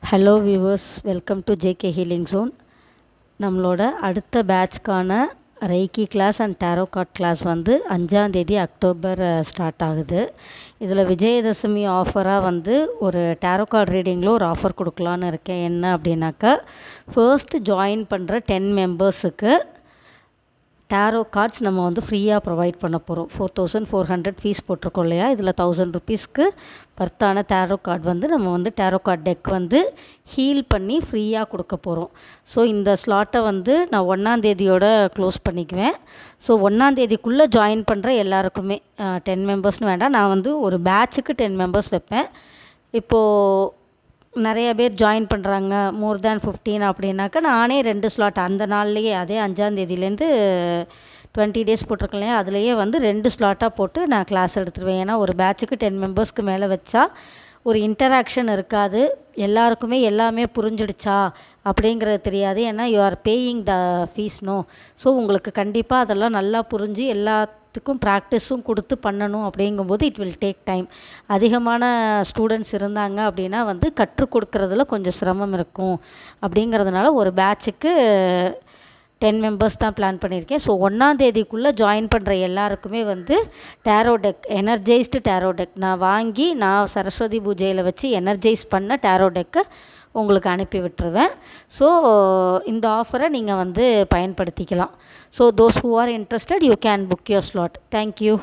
Hello viewers, welcome to JK healing zone. நம்மளோட அடுத்த பேட்ச்க்கான reiki class and tarot card class வந்து 5 October start ஆகுது. இதில் விஜயதசமி ஆஃபராக ஒரு டேரோ கார்ட் ரீடிங்கில் ஒரு ஆஃபர் கொடுக்கலான்னு இருக்கேன். என்ன அப்படின்னாக்கா, ஃபர்ஸ்ட் ஜாயின் பண்ணுற 10 மெம்பர்ஸுக்கு டேரோ கார்ட்ஸ் நம்ம ஃப்ரீயாக ப்ரொவைட் பண்ண போகிறோம். 4400 ஃபீஸ் போட்டிருக்கோம் இல்லையா, இதில் 1000 ருபீஸ்க்கு பர்த்தான டேரோ கார்டு நம்ம டேரோ கார்ட் டெக் ஹீல் பண்ணி ஃப்ரீயாக கொடுக்க போகிறோம். ஸோ இந்த ஸ்லாட்டை நான் 1ஆம் தேதியோட க்ளோஸ் பண்ணிக்குவேன். ஸோ 1ஆம் தேதிக்குள்ளே ஜாயின் பண்ணுற எல்லாருக்குமே 10 மெம்பர்ஸ்னு வேண்டாம், நான் ஒரு பேட்சுக்கு 10 மெம்பர்ஸ் வைப்பேன். இப்போது நிறைய பேர் ஜாயின் பண்ணுறாங்க, மோர் தேன் 15 அப்படின்னாக்கா நானே 2 ஸ்லாட் அந்த நாள்லேயே, அதே 5ஆம் தேதியிலேருந்து 20 டேஸ் போட்டிருக்கேன் இல்லையா, அதுலேயே 2 ஸ்லாட்டாக போட்டு நான் கிளாஸ் எடுத்துருவேன். ஏன்னா ஒரு பேட்சுக்கு 10 மெம்பர்ஸ்க்கு மேலே வச்சா ஒரு இன்டராக்ஷன் இருக்காது, எல்லாருக்குமே எல்லாமே புரிஞ்சிடுச்சா அப்படிங்கிறது தெரியாது. ஏன்னா you are paying the fees no. So உங்களுக்கு கண்டிப்பாக அதெல்லாம் நல்லா புரிஞ்சு எல்லாத்துக்கும் ப்ராக்டிஸும் கொடுத்து பண்ணணும். அப்படிங்கும்போது இட் வில் டேக் டைம். அதிகமான ஸ்டூடெண்ட்ஸ் இருந்தாங்க அப்படின்னா கற்றுக் கொடுக்குறதுல கொஞ்சம் சிரமம் இருக்கும். அப்படிங்கிறதுனால ஒரு பேட்சுக்கு 10 மெம்பர்ஸ் தான் பிளான் பண்ணியிருக்கேன். ஸோ 1ஆம் தேதிக்குள்ளே ஜாயின் பண்ணுற எல்லாருக்குமே tarot tech, energised tarot tech நான் சரஸ்வதி பூஜையில் வச்சு எனர்ஜைஸ் பண்ண டேரோ டெக்கை உங்களுக்கு அனுப்பி விட்டுருவேன். ஸோ இந்த ஆஃபரை நீங்கள் பயன்படுத்திக்கலாம். So those who are interested you can book your slot. Thank you.